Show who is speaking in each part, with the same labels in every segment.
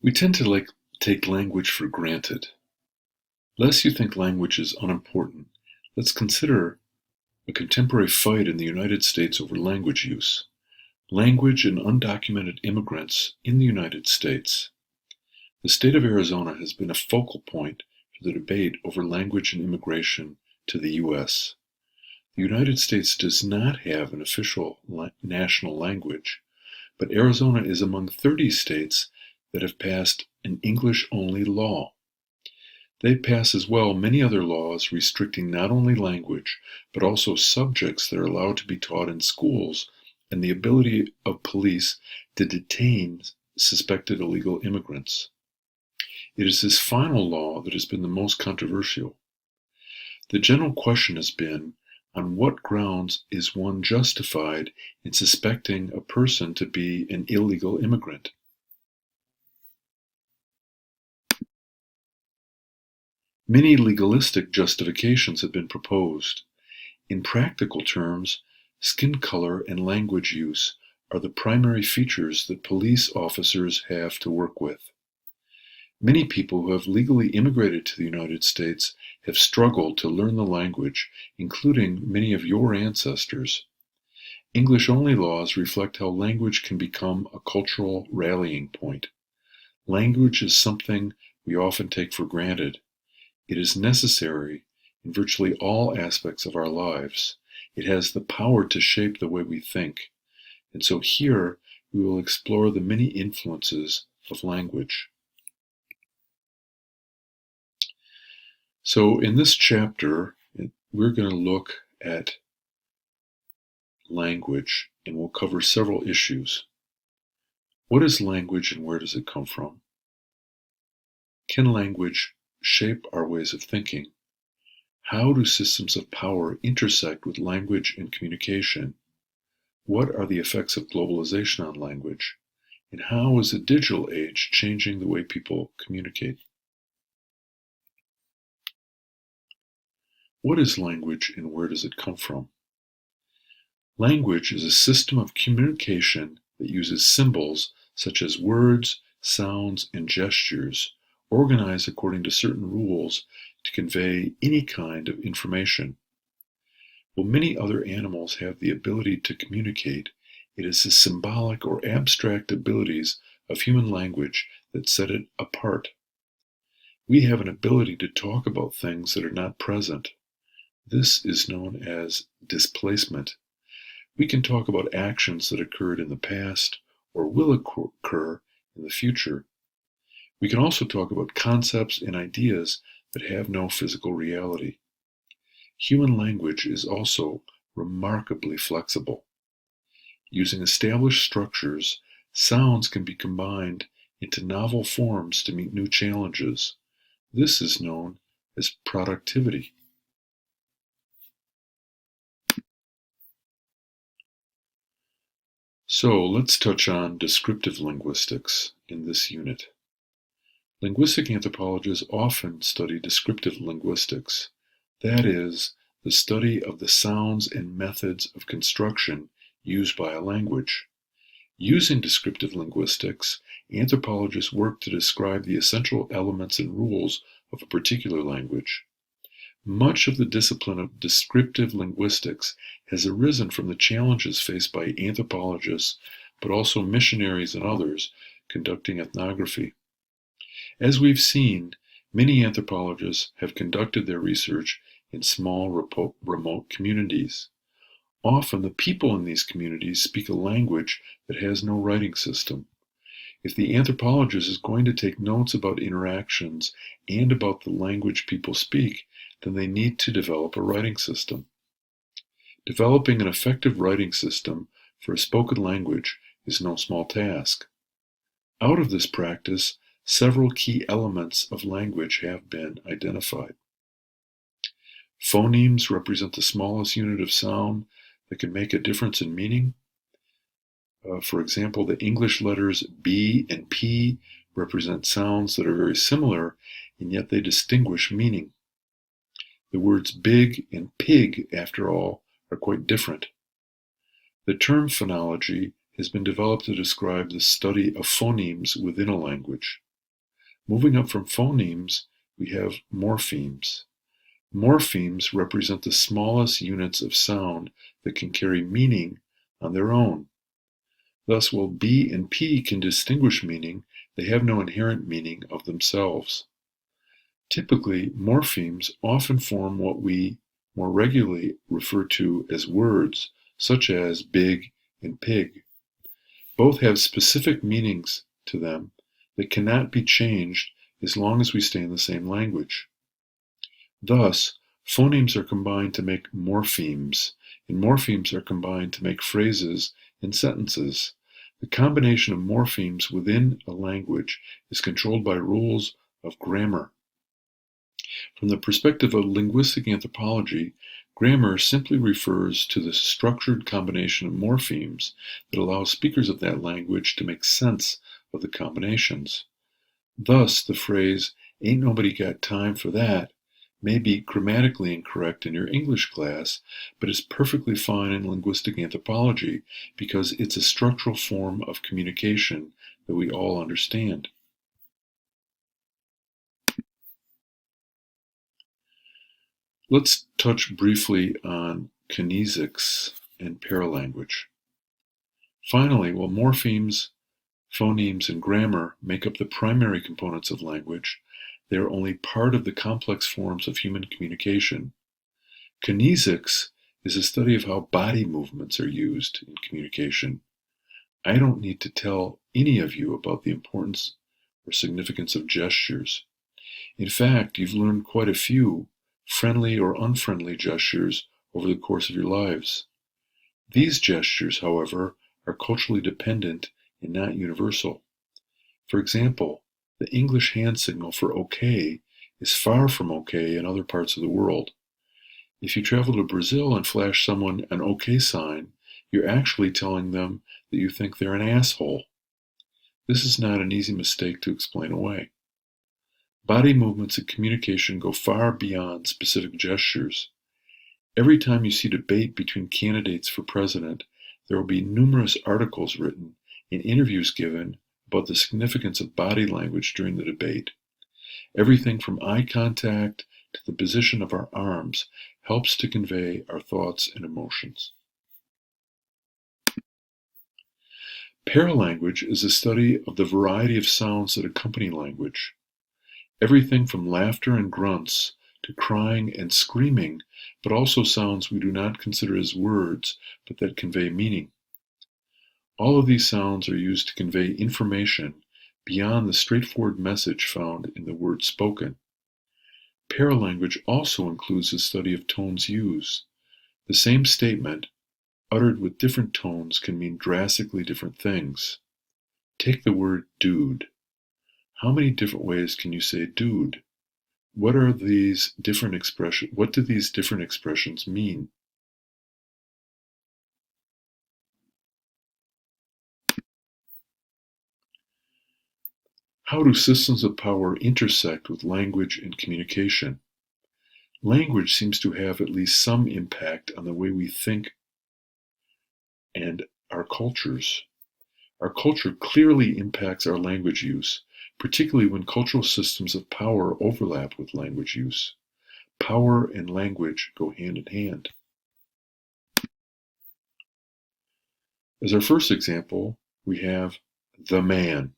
Speaker 1: We tend to take language for granted. Lest you think language is unimportant, let's consider a contemporary fight in the United States over language use. Language and undocumented immigrants in the United States. The state of Arizona has been a focal point for the debate over language and immigration to the U.S. The United States does not have an official national language, but Arizona is among 30 states that have passed an English-only law. They pass as well many other laws restricting not only language, but also subjects that are allowed to be taught in schools and the ability of police to detain suspected illegal immigrants. It is this final law that has been the most controversial. The general question has been, on what grounds is one justified in suspecting a person to be an illegal immigrant? Many legalistic justifications have been proposed. In practical terms, skin color and language use are the primary features that police officers have to work with. Many people who have legally immigrated to the United States have struggled to learn the language, including many of your ancestors. English-only laws reflect how language can become a cultural rallying point. Language is something we often take for granted. It is necessary in virtually all aspects of our lives. It has the power to shape the way we think. And so here we will explore the many influences of language. So in this chapter, we're going to look at language, and we'll cover several issues. What is language and where does it come from? Can language shape our ways of thinking? How do systems of power intersect with language and communication? What are the effects of globalization on language? And how is the digital age changing the way people communicate? What is language and where does it come from? Language is a system of communication that uses symbols such as words, sounds, and gestures, organized according to certain rules to convey any kind of information. While many other animals have the ability to communicate, it is the symbolic or abstract abilities of human language that set it apart. We have an ability to talk about things that are not present. This is known as displacement. We can talk about actions that occurred in the past or will occur in the future. We can also talk about concepts and ideas that have no physical reality. Human language is also remarkably flexible. Using established structures, sounds can be combined into novel forms to meet new challenges. This is known as productivity. So let's touch on descriptive linguistics in this unit. Linguistic anthropologists often study descriptive linguistics. That is, the study of the sounds and methods of construction used by a language. Using descriptive linguistics, anthropologists work to describe the essential elements and rules of a particular language. Much of the discipline of descriptive linguistics has arisen from the challenges faced by anthropologists, but also missionaries and others conducting ethnography. As we've seen, many anthropologists have conducted their research in small, remote communities. Often the people in these communities speak a language that has no writing system. If the anthropologist is going to take notes about interactions and about the language people speak, then they need to develop a writing system. Developing an effective writing system for a spoken language is no small task. Out of this practice, several key elements of language have been identified. Phonemes represent the smallest unit of sound that can make a difference in meaning. For example, the English letters B and P represent sounds that are very similar, and yet they distinguish meaning. The words big and pig, after all, are quite different. The term phonology has been developed to describe the study of phonemes within a language. Moving up from phonemes, we have morphemes. Morphemes represent the smallest units of sound that can carry meaning on their own. Thus, while B and P can distinguish meaning, they have no inherent meaning of themselves. Typically, morphemes often form what we more regularly refer to as words, such as big and pig. Both have specific meanings to them that cannot be changed as long as we stay in the same language. Thus, phonemes are combined to make morphemes, and morphemes are combined to make phrases and sentences. The combination of morphemes within a language is controlled by rules of grammar. From the perspective of linguistic anthropology, grammar simply refers to the structured combination of morphemes that allows speakers of that language to make sense of the combinations. Thus, the phrase, "ain't nobody got time for that," may be grammatically incorrect in your English class, but is perfectly fine in linguistic anthropology because it's a structural form of communication that we all understand. Let's touch briefly on Kinesics and Paralanguage. Finally, while morphemes, phonemes, and grammar make up the primary components of language, they are only part of the complex forms of human communication. Kinesics is a study of how body movements are used in communication. I don't need to tell any of you about the importance or significance of gestures. In fact, you've learned quite a few friendly or unfriendly gestures over the course of your lives. These gestures, however, are culturally dependent and not universal. For example, the English hand signal for OK is far from OK in other parts of the world. If you travel to Brazil and flash someone an OK sign, you're actually telling them that you think they're an asshole. This is not an easy mistake to explain away. Body movements in communication go far beyond specific gestures. Every time you see debate between candidates for president, there will be numerous articles written and interviews given about the significance of body language during the debate. Everything from eye contact to the position of our arms helps to convey our thoughts and emotions. Paralanguage is a study of the variety of sounds that accompany language. Everything from laughter and grunts to crying and screaming, but also sounds we do not consider as words, but that convey meaning. All of these sounds are used to convey information beyond the straightforward message found in the word spoken. Paralanguage also includes the study of tones used. The same statement, uttered with different tones, can mean drastically different things. Take the word dude. How many different ways can you say dude? What do these different expressions mean? How do systems of power intersect with language and communication? Language seems to have at least some impact on the way we think and our cultures. Our culture clearly impacts our language use, particularly when cultural systems of power overlap with language use. Power and language go hand in hand. As our first example, we have the man.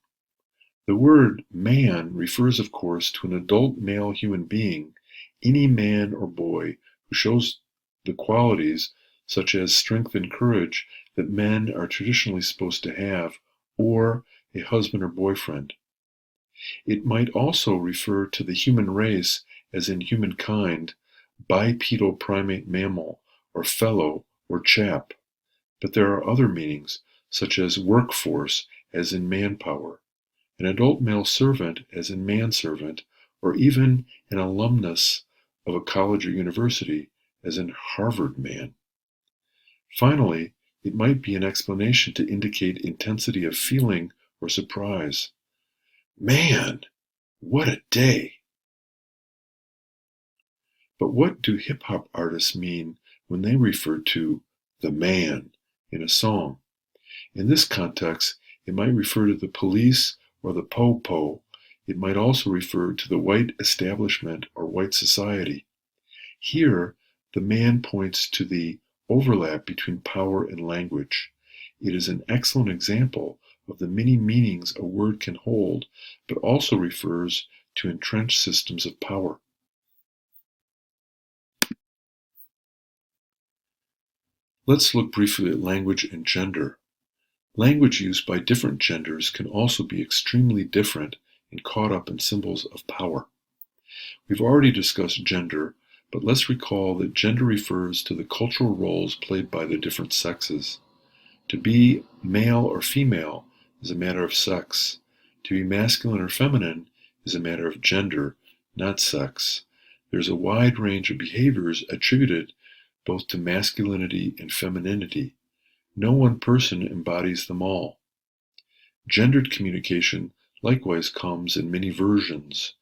Speaker 1: The word man refers, of course, to an adult male human being, any man or boy who shows the qualities such as strength and courage that men are traditionally supposed to have, or a husband or boyfriend. It might also refer to the human race as in humankind, bipedal primate mammal, or fellow, or chap. But there are other meanings, such as workforce, as in manpower, an adult male servant, as in manservant, or even an alumnus of a college or university, as in Harvard man. Finally, it might be an explanation to indicate intensity of feeling or surprise. Man, what a day! But what do hip-hop artists mean when they refer to the man in a song? In this context, it might refer to the police or the po-po It might also refer to the white establishment or white society. Here, the man points to the overlap between power and language. It is an excellent example of the many meanings a word can hold, but also refers to entrenched systems of power. Let's look briefly at language and gender. Language used by different genders can also be extremely different and caught up in symbols of power. We've already discussed gender, but let's recall that gender refers to the cultural roles played by the different sexes. To be male or female is a matter of sex. To be masculine or feminine is a matter of gender, not sex. There's a wide range of behaviors attributed both to masculinity and femininity. No one person embodies them all. Gendered communication likewise comes in many versions.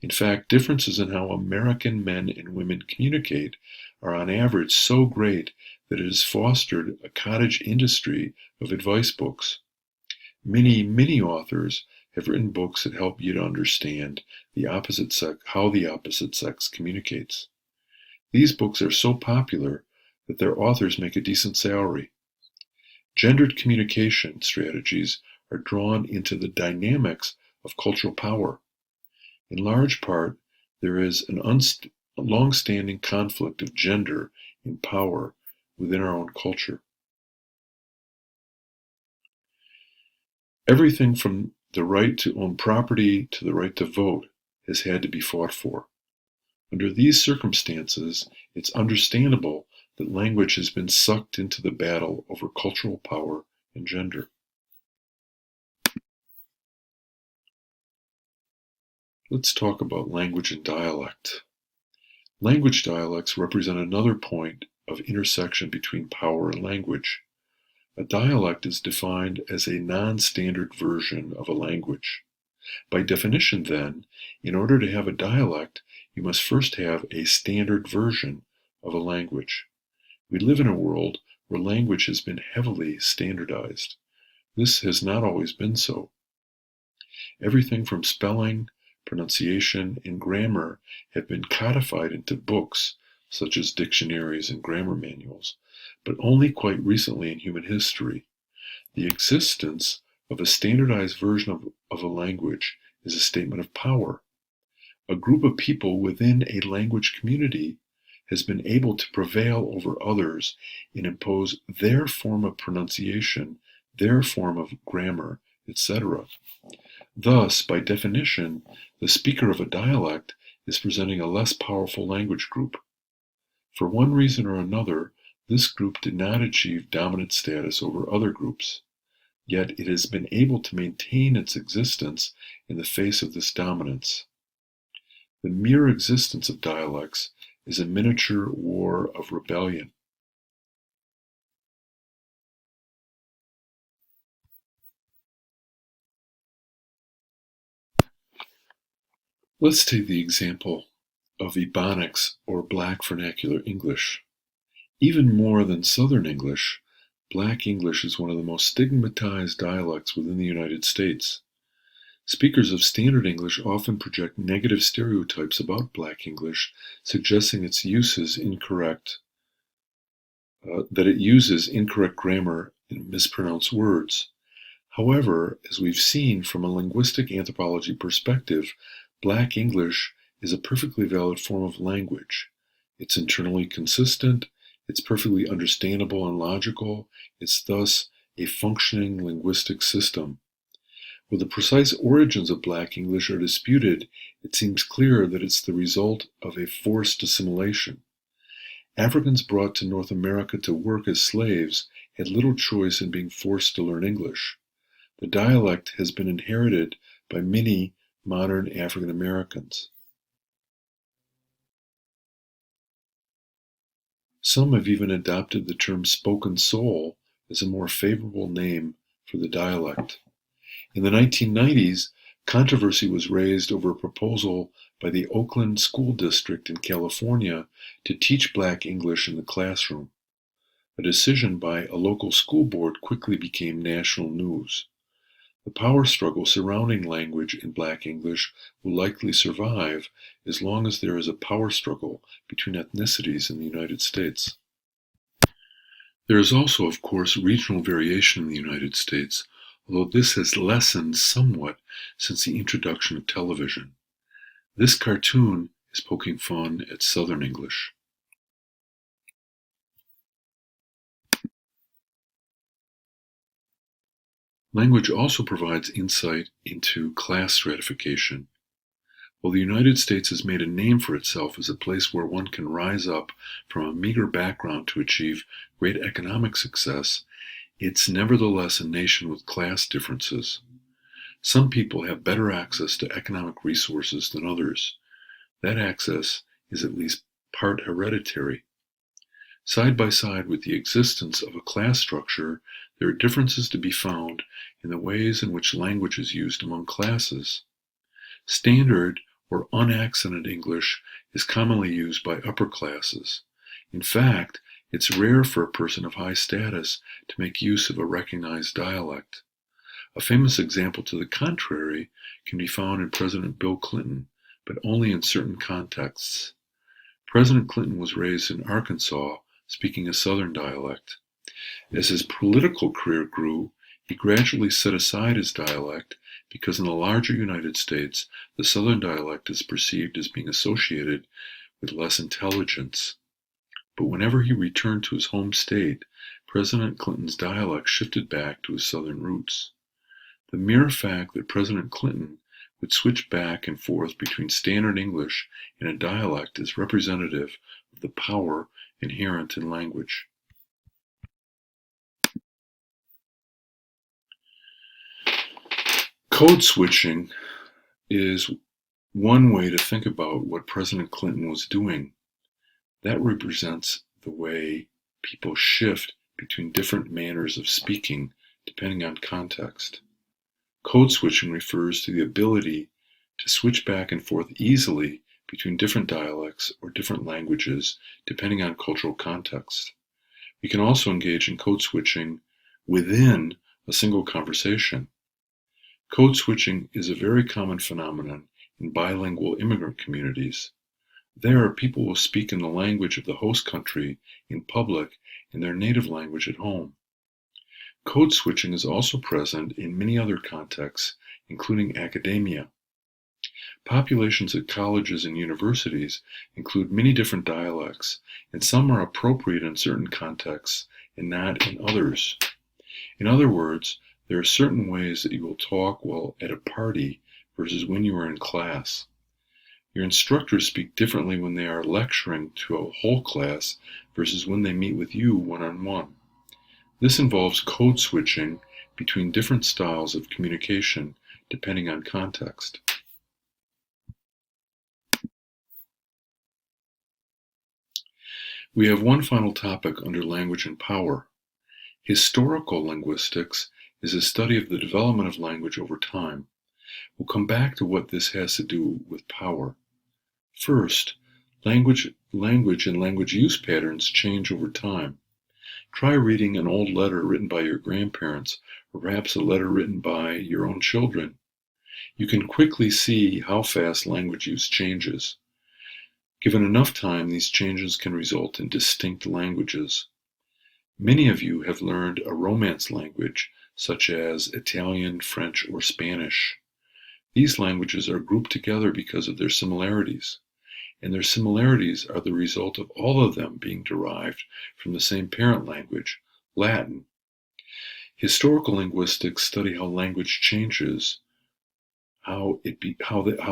Speaker 1: In fact, differences in how American men and women communicate are on average so great that it has fostered a cottage industry of advice books. Many authors have written books that help you to understand how the opposite sex communicates. These books are so popular that their authors make a decent salary. Gendered communication strategies are drawn into the dynamics of cultural power. In large part, there is a long-standing conflict of gender and power within our own culture. Everything from the right to own property to the right to vote has had to be fought for. Under these circumstances, it's understandable that language has been sucked into the battle over cultural power and gender. Let's talk about language and dialect. Language dialects represent another point of intersection between power and language. A dialect is defined as a non-standard version of a language. By definition, then, in order to have a dialect, you must first have a standard version of a language. We live in a world where language has been heavily standardized. This has not always been so. Everything from spelling, pronunciation, and grammar have been codified into books, such as dictionaries and grammar manuals, but only quite recently in human history. The existence of a standardized version of a language is a statement of power. A group of people within a language community has been able to prevail over others and impose their form of pronunciation, their form of grammar, etc. Thus, by definition, the speaker of a dialect is presenting a less powerful language group. For one reason or another, this group did not achieve dominant status over other groups. Yet it has been able to maintain its existence in the face of this dominance. The mere existence of dialects is a miniature war of rebellion. Let's take the example of Ebonics, or Black Vernacular English. Even more than Southern English, Black English is one of the most stigmatized dialects within the United States. Speakers of Standard English often project negative stereotypes about Black English, suggesting that it uses incorrect grammar and mispronounced words. However, as we've seen from a linguistic anthropology perspective, Black English is a perfectly valid form of language. It's internally consistent, it's perfectly understandable and logical, it's thus a functioning linguistic system. While the precise origins of Black English are disputed, it seems clear that it's the result of a forced assimilation. Africans brought to North America to work as slaves had little choice in being forced to learn English. The dialect has been inherited by many modern African Americans. Some have even adopted the term spoken soul as a more favorable name for the dialect. In the 1990s, controversy was raised over a proposal by the Oakland School District in California to teach Black English in the classroom. A decision by a local school board quickly became national news. The power struggle surrounding language in Black English will likely survive as long as there is a power struggle between ethnicities in the United States. There is also, of course, regional variation in the United States, although this has lessened somewhat since the introduction of television. This cartoon is poking fun at Southern English. Language also provides insight into class stratification. While the United States has made a name for itself as a place where one can rise up from a meager background to achieve great economic success, it's nevertheless a nation with class differences. Some people have better access to economic resources than others. That access is at least part hereditary. Side by side with the existence of a class structure, there are differences to be found in the ways in which language is used among classes. Standard or unaccented English is commonly used by upper classes. In fact, it's rare for a person of high status to make use of a recognized dialect. A famous example to the contrary can be found in President Bill Clinton, but only in certain contexts. President Clinton was raised in Arkansas, speaking a Southern dialect. As his political career grew, he gradually set aside his dialect because in the larger United States, the Southern dialect is perceived as being associated with less intelligence. But whenever he returned to his home state, President Clinton's dialect shifted back to his Southern roots. The mere fact that President Clinton would switch back and forth between standard English and a dialect is representative of the power inherent in language. Code switching is one way to think about what President Clinton was doing. That represents the way people shift between different manners of speaking depending on context. Code switching refers to the ability to switch back and forth easily between different dialects or different languages depending on cultural context. We can also engage in code switching within a single conversation. Code switching is a very common phenomenon in bilingual immigrant communities. There, people will speak in the language of the host country in public and their native language at home. Code switching is also present in many other contexts, including academia. Populations at colleges and universities include many different dialects, and some are appropriate in certain contexts and not in others. In other words, there are certain ways that you will talk while at a party versus when you are in class. Your instructors speak differently when they are lecturing to a whole class versus when they meet with you one-on-one. This involves code switching between different styles of communication depending on context. We have one final topic under language and power. Historical linguistics is a study of the development of language over time. We'll come back to what this has to do with power. First, language and language use patterns change over time. Try reading an old letter written by your grandparents, or perhaps a letter written by your own children. You can quickly see how fast language use changes. Given enough time, these changes can result in distinct languages. Many of you have learned a Romance language, such as Italian, French, or Spanish. These languages are grouped together because of their similarities, and their similarities are the result of all of them being derived from the same parent language, Latin. Historical linguistics study how language changes, how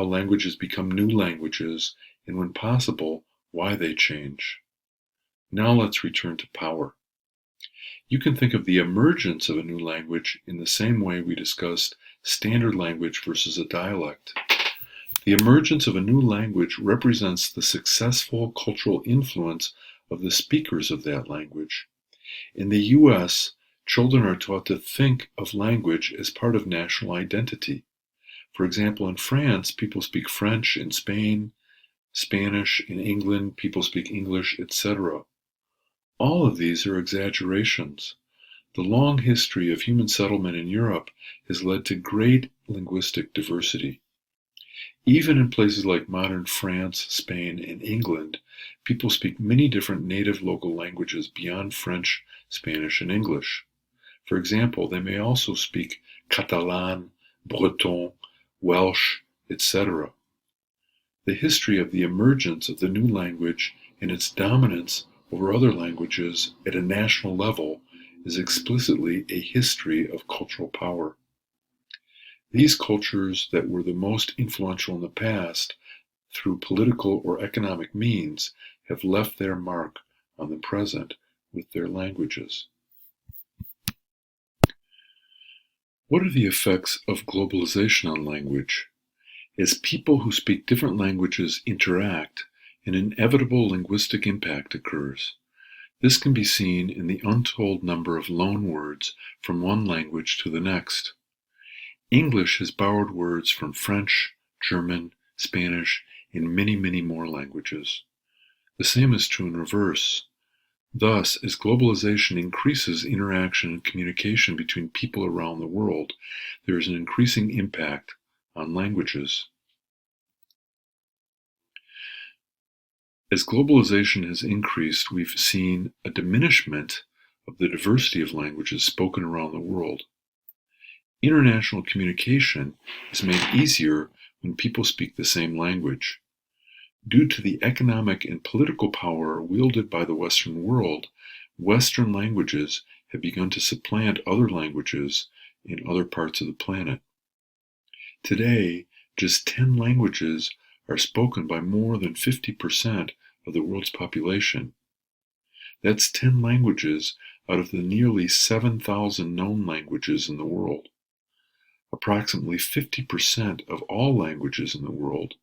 Speaker 1: languages become new languages, and when possible, why they change. Now let's return to power. You can think of the emergence of a new language in the same way we discussed standard language versus a dialect. The emergence of a new language represents the successful cultural influence of the speakers of that language. In the US, children are taught to think of language as part of national identity. For example, in France, people speak French. In Spain, Spanish. In England, people speak English, etc. All of these are exaggerations. The long history of human settlement in Europe has led to great linguistic diversity. Even in places like modern France, Spain, and England, people speak many different native local languages beyond French, Spanish, and English. For example, they may also speak Catalan, Breton, Welsh, etc. The history of the emergence of the new language and its dominance over other languages at a national level is explicitly a history of cultural power. These cultures that were the most influential in the past, through political or economic means, have left their mark on the present with their languages. What are the effects of globalization on language? As people who speak different languages interact, an inevitable linguistic impact occurs. This can be seen in the untold number of loan words from one language to the next. English has borrowed words from French, German, Spanish, and many, many more languages. The same is true in reverse. Thus, as globalization increases interaction and communication between people around the world, there is an increasing impact on languages. As globalization has increased, we've seen a diminishment of the diversity of languages spoken around the world. International communication is made easier when people speak the same language. Due to the economic and political power wielded by the Western world, Western languages have begun to supplant other languages in other parts of the planet. Today, just 10 languages are spoken by more than 50% of the world's population. That's 10 languages out of the nearly 7,000 known languages in the world. Approximately 50% of all languages in the world,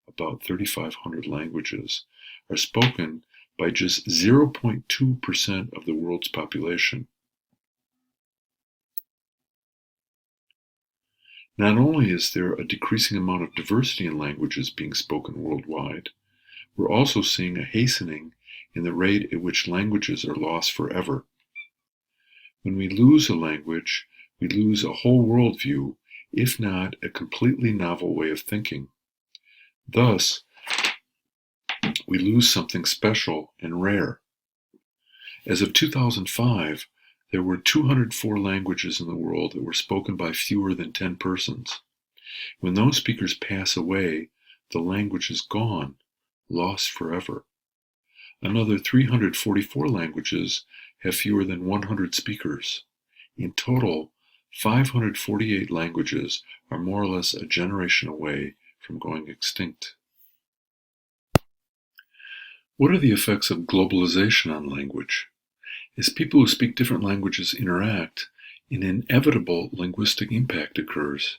Speaker 1: about 3,500 languages, are spoken by just 0.2% of the world's population. Not only is there a decreasing amount of diversity in languages being spoken worldwide, we're also seeing a hastening in the rate at which languages are lost forever. When we lose a language, we lose a whole worldview, if not a completely novel way of thinking. Thus, we lose something special and rare. As of 2005, there were 204 languages in the world that were spoken by fewer than 10 persons. When those speakers pass away, the language is gone, lost forever. Another 344 languages have fewer than 100 speakers. In total, 548 languages are more or less a generation away from going extinct. What are the effects of globalization on language? As people who speak different languages interact, an inevitable linguistic impact occurs.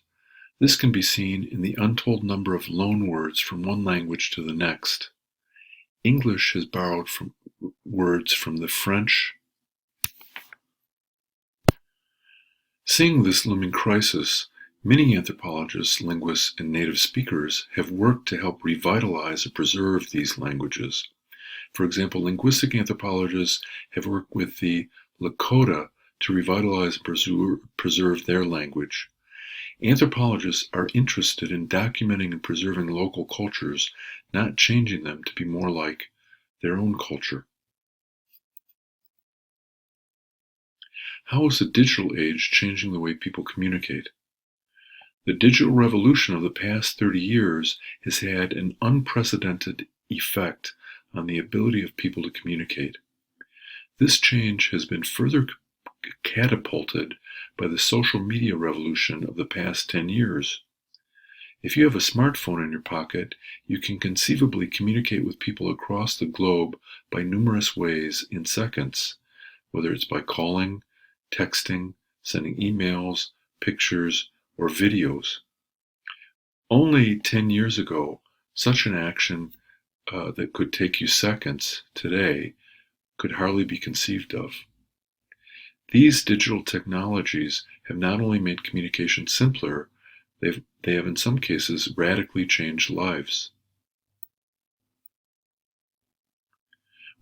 Speaker 1: This can be seen in the untold number of loan words from one language to the next. English has borrowed words from the French. Seeing this looming crisis, many anthropologists, linguists, and native speakers have worked to help revitalize and preserve these languages. For example, linguistic anthropologists have worked with the Lakota to revitalize and preserve their language. Anthropologists are interested in documenting and preserving local cultures, not changing them to be more like their own culture. How is the digital age changing the way people communicate? The digital revolution of the past 30 years has had an unprecedented effect on the ability of people to communicate. This change has been further catapulted by the social media revolution of the past 10 years. If you have a smartphone in your pocket, you can conceivably communicate with people across the globe by numerous ways in seconds, whether it's by calling, texting, sending emails, pictures, or videos. Only 10 years ago, such an action that could take you seconds today could hardly be conceived of. These digital technologies have not only made communication simpler, they have in some cases radically changed lives.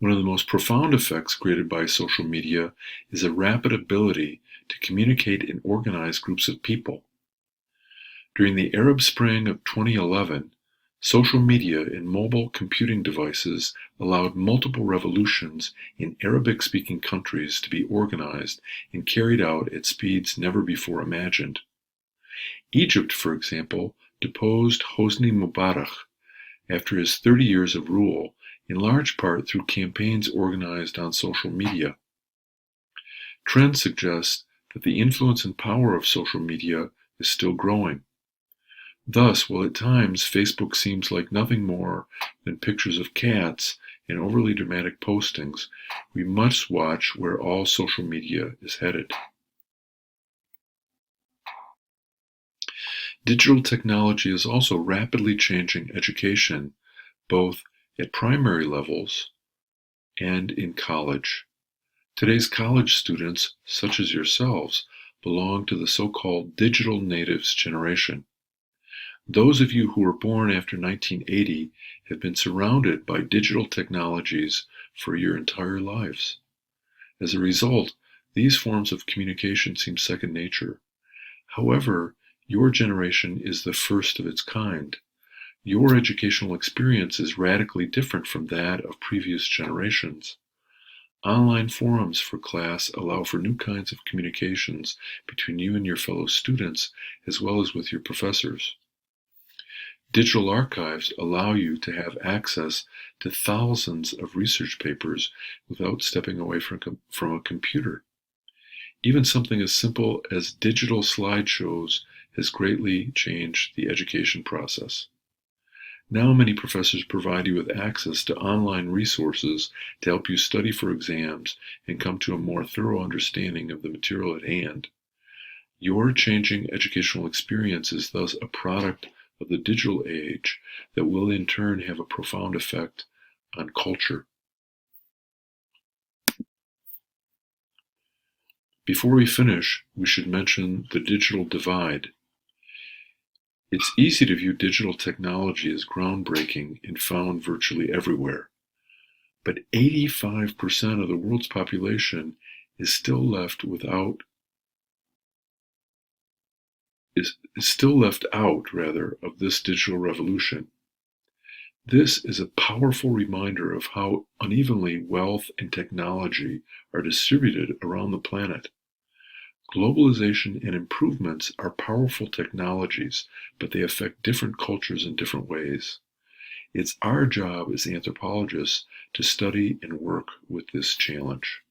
Speaker 1: One of the most profound effects created by social media is a rapid ability to communicate and organize groups of people. During the Arab Spring of 2011, social media and mobile computing devices allowed multiple revolutions in Arabic-speaking countries to be organized and carried out at speeds never before imagined. Egypt, for example, deposed Hosni Mubarak after his 30 years of rule, in large part through campaigns organized on social media. Trends suggest that the influence and power of social media is still growing. Thus, while at times Facebook seems like nothing more than pictures of cats and overly dramatic postings, we must watch where all social media is headed. Digital technology is also rapidly changing education, both at primary levels and in college. Today's college students, such as yourselves, belong to the so-called digital natives generation. Those of you who were born after 1980 have been surrounded by digital technologies for your entire lives. As a result, these forms of communication seem second nature. However, your generation is the first of its kind. Your educational experience is radically different from that of previous generations. Online forums for class allow for new kinds of communications between you and your fellow students, as well as with your professors. Digital archives allow you to have access to thousands of research papers without stepping away from a computer. Even something as simple as digital slideshows has greatly changed the education process. Now many professors provide you with access to online resources to help you study for exams and come to a more thorough understanding of the material at hand. Your changing educational experience is thus a product of the digital age that will in turn have a profound effect on culture. Before we finish, we should mention the digital divide. It's easy to view digital technology as groundbreaking and found virtually everywhere. But 85% of the world's population is still left out of this digital revolution. This is a powerful reminder of how unevenly wealth and technology are distributed around the planet. Globalization and improvements are powerful technologies, but they affect different cultures in different ways. It's our job as anthropologists to study and work with this challenge.